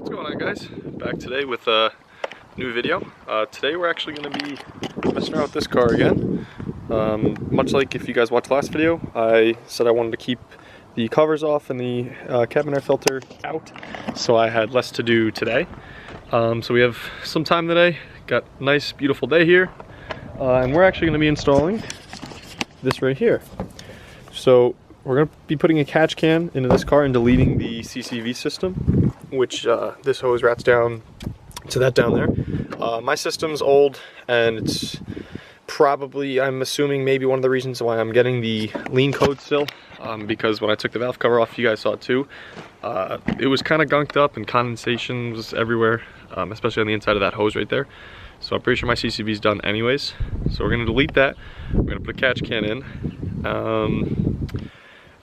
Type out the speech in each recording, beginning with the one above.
What's going on, guys? Back today with a new video. Today we're actually going to be messing around with this car again. Much like if you guys watched the last video, I said I wanted to keep the covers off and the cabin air filter out, so I had less to do today. So we have some time today. Got a nice beautiful day here, and we're actually going to be installing this right here. So we're going to be putting a catch can into this car and deleting the CCV system, which this hose routes down to that down there. My system's old, and it's probably, I'm assuming, maybe one of the reasons why I'm getting the lean code still, because when I took the valve cover off, you guys saw it too, it was kind of gunked up and condensation was everywhere, especially on the inside of that hose right there. So I'm pretty sure my CCV's done anyways. So we're going to delete that. We're going to put a catch can in.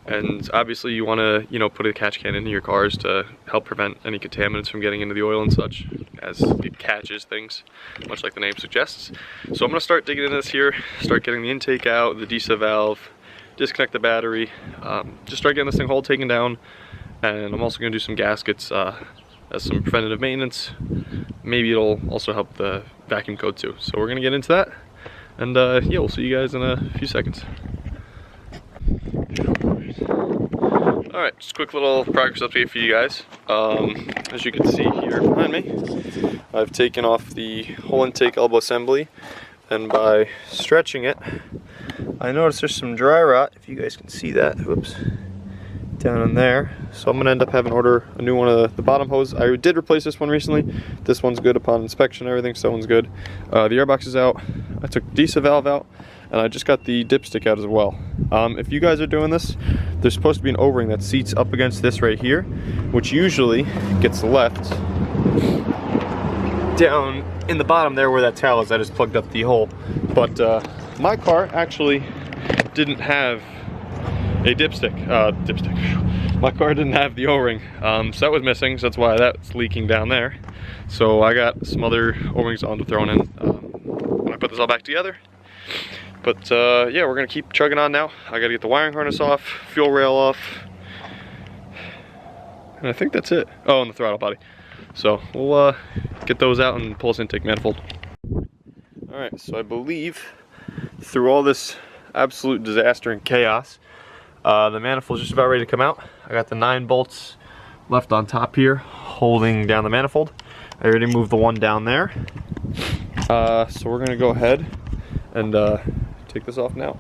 And obviously you want to, put a catch can into your cars to help prevent any contaminants from getting into the oil and such, as it catches things, much like the name suggests. So I'm going to start digging into this here, start getting the intake out, the DESA valve, disconnect the battery, just start getting this thing whole taken down. And I'm also going to do some gaskets as some preventative maintenance. Maybe it'll also help the vacuum code too. So we're going to get into that, and yeah, we'll see you guys in a few seconds. Alright, just a quick little progress update for you guys. As you can see here behind me, I've taken off the whole intake elbow assembly, and by stretching it, I noticed there's some dry rot, if you guys can see that, whoops, down in there. So I'm going to end up having to order a new one of the bottom hose. I did replace this one recently. This one's good upon inspection and everything, so that one's good. The airbox is out. I took the DESA valve out, and I just got the dipstick out as well. If you guys are doing this, there's supposed to be an O-ring that seats up against this right here, which usually gets left down in the bottom there where that towel is. I just plugged up the hole. But my car actually didn't have a dipstick. My car didn't have the O-ring, so that was missing, so that's why that's leaking down there. So I got some other O-rings on to throw in when I put this all back together. But yeah, we're gonna keep chugging on now. I gotta get the wiring harness off, fuel rail off, and I think that's it. Oh, and the throttle body. So we'll get those out and pull this intake manifold. All right, so I believe through all this absolute disaster and chaos, the manifold's just about ready to come out. I got the 9 bolts left on top here, holding down the manifold. I already moved the one down there. So we're gonna go ahead and take this off now.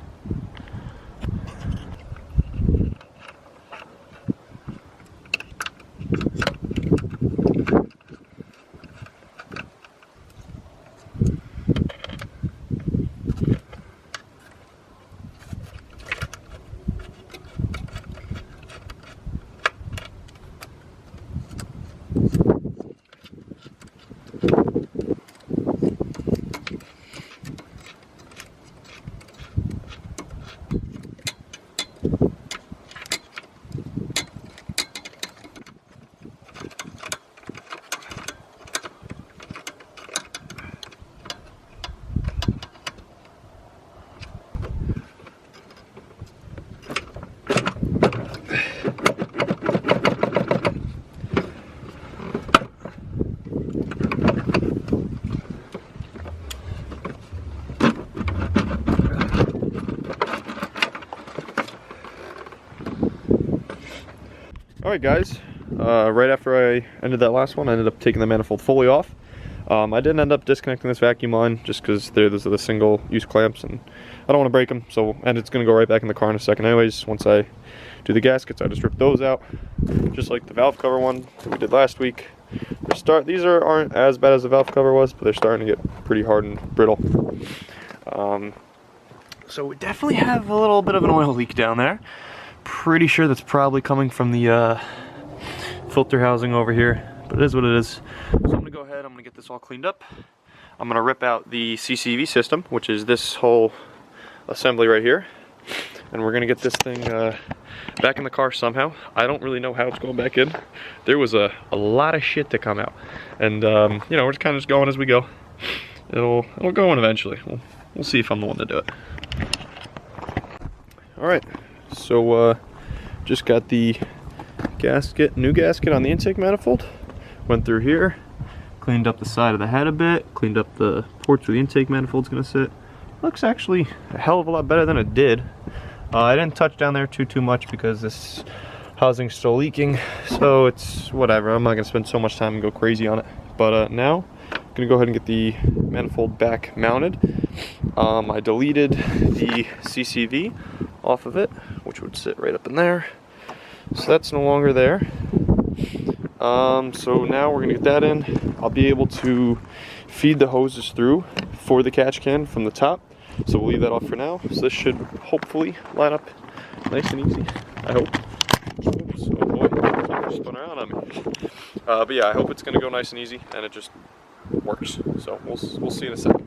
Alright guys, right after I ended that last one, I ended up taking the manifold fully off. I didn't end up disconnecting this vacuum line just because those are the single use clamps and I don't want to break them, and it's going to go right back in the car in a second anyways. Once I do the gaskets, I just rip those out, just like the valve cover one that we did last week. These aren't as bad as the valve cover was, but they're starting to get pretty hard and brittle. So we definitely have a little bit of an oil leak down there. Pretty sure that's probably coming from the filter housing over here, but it is what it is. So I'm gonna go ahead, I'm gonna get this all cleaned up. I'm gonna rip out the CCV system, which is this whole assembly right here, and we're gonna get this thing back in the car somehow. I don't really know how it's going back in. There was a lot of shit to come out, and we're just kind of just going as we go. It'll go in eventually. We'll see if I'm the one to do it. All right. So just got the new gasket on the intake manifold. went through here, cleaned up the side of the head a bit, cleaned up the ports where the intake manifold's gonna sit. Looks actually a hell of a lot better than it did. I didn't touch down there too much because this housing's still leaking, so it's whatever. I'm not gonna spend so much time and go crazy on it. But now, I'm gonna go ahead and get the manifold back mounted. I deleted the CCV off of it, which would sit right up in there. So that's no longer there. So now we're gonna get that in. I'll be able to feed the hoses through for the catch can from the top. So we'll leave that off for now. So this should hopefully line up nice and easy, I hope. Oops, oh boy, spun around on me. But yeah, I hope it's gonna go nice and easy and it just works. So we'll see in a second.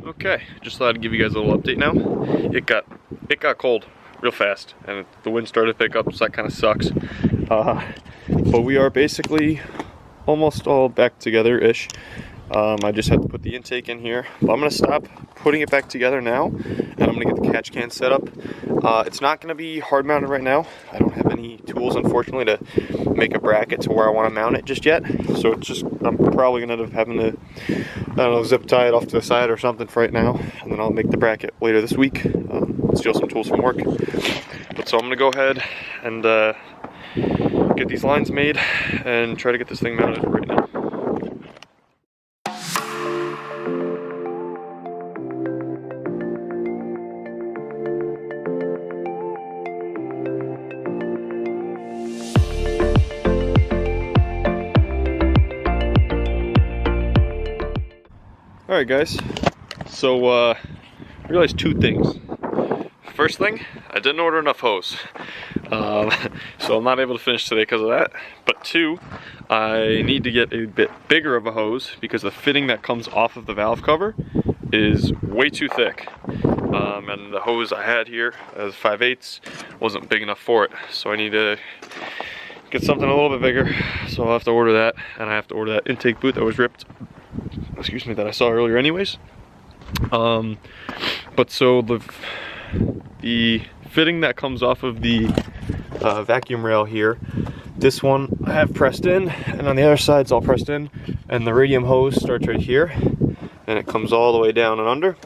Okay, just thought I'd give you guys a little update now. It got cold real fast, and the wind started to pick up, so that kind of sucks. But we are basically almost all back together-ish. I just have to put the intake in here, but I'm gonna stop putting it back together now, and I'm gonna get the catch can set up. It's not gonna be hard mounted right now. I don't have any tools, unfortunately, to make a bracket to where I want to mount it just yet. So it's just, I'm probably gonna end up having to, I don't know, zip tie it off to the side or something for right now, and then I'll make the bracket later this week. Steal some tools from work. But so I'm gonna go ahead and get these lines made and try to get this thing mounted right now. Alright guys, so I realized two things. First thing, I didn't order enough hose, so I'm not able to finish today because of that. But two, I need to get a bit bigger of a hose because the fitting that comes off of the valve cover is way too thick. And the hose I had here, as 5/8, wasn't big enough for it. So I need to get something a little bit bigger. So I'll have to order that, and I have to order that intake boot that was ripped, excuse me, that I saw earlier anyways. But so the fitting that comes off of the vacuum rail here, this one I have pressed in, and on the other side it's all pressed in, and the radium hose starts right here and it comes all the way down and under.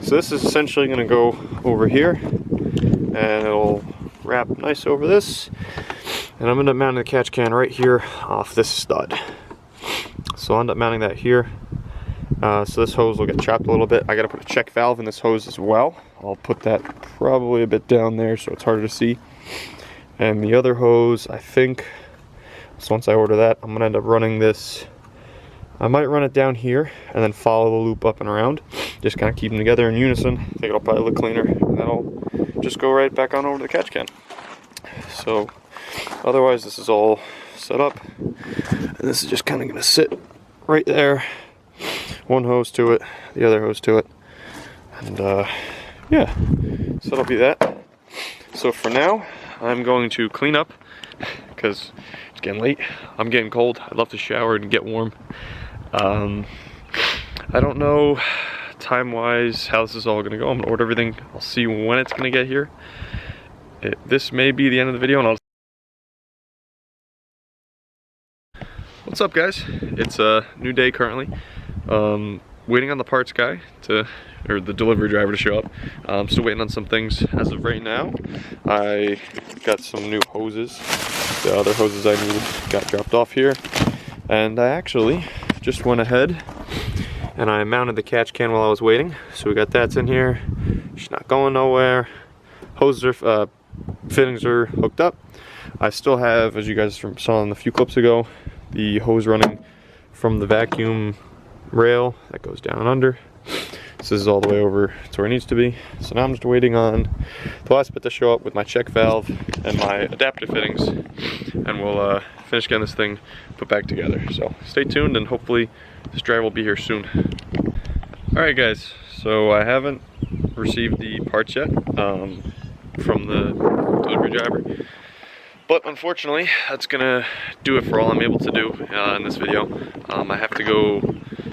So this is essentially going to go over here and it'll wrap nice over this, and I'm going to mount the catch can right here off this stud. So I'll end up mounting that here. So this hose will get chopped a little bit. I gotta put a check valve in this hose as well. I'll put that probably a bit down there so it's harder to see. And the other hose, I think, so once I order that, I'm gonna end up running this. I might run it down here and then follow the loop up and around. Just kind of keep them together in unison. I think it'll probably look cleaner. And that'll just go right back on over to the catch can. So otherwise this is all set up. And this is just kind of gonna sit right there. One hose to it, the other hose to it, and yeah, so that'll be that. So for now, I'm going to clean up because it's getting late. I'm getting cold. I'd love to shower and get warm. I don't know time-wise how this is all gonna go. I'm gonna order everything. I'll see when it's gonna get here. This may be the end of the video, and I'll. What's up, guys? It's a new day currently. waiting on the parts guy or the delivery driver to show up. I'm still waiting on some things as of right now. I got some new hoses. The other hoses I needed got dropped off here. And I actually just went ahead and I mounted the catch can while I was waiting. So we got that's in here. She's not going nowhere. Hoses are, fittings are hooked up. I still have, as you guys saw in a few clips ago, the hose running from the vacuum rail that goes down under. This is all the way over to where it needs to be. So now I'm just waiting on the last bit to show up with my check valve and my adapter fittings, and we'll finish getting this thing put back together. So stay tuned, and hopefully this drive will be here soon. Alright guys, so I haven't received the parts yet from the delivery driver. But unfortunately, that's gonna do it for all I'm able to do in this video. I have to go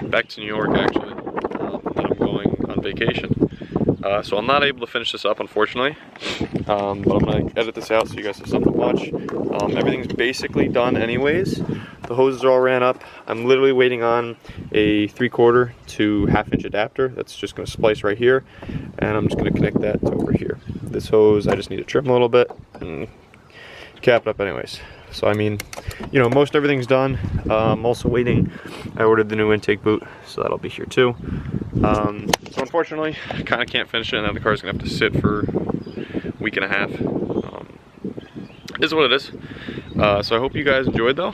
back to New York actually, and I'm going on vacation. So I'm not able to finish this up, unfortunately. But I'm gonna edit this out so you guys have something to watch. Everything's basically done anyways. The hoses are all ran up. I'm literally waiting on a 3/4 to 1/2 inch adapter that's just gonna splice right here. And I'm just gonna connect that to over here. This hose, I just need to trim a little bit and cap it up anyways. So I mean, you know, most everything's done. I'm also waiting. I ordered the new intake boot, so that'll be here too. So unfortunately, I kind of can't finish it, and then the car's gonna have to sit for a week and a half. It is what it is. So I hope you guys enjoyed though.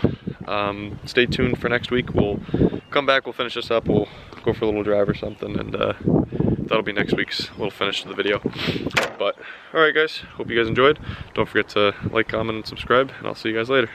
Stay tuned for next week. We'll come back, we'll finish this up, we'll go for a little drive or something, and that'll be next week's little finish to the video. But alright guys, hope you guys enjoyed. Don't forget to like, comment, and subscribe, and I'll see you guys later.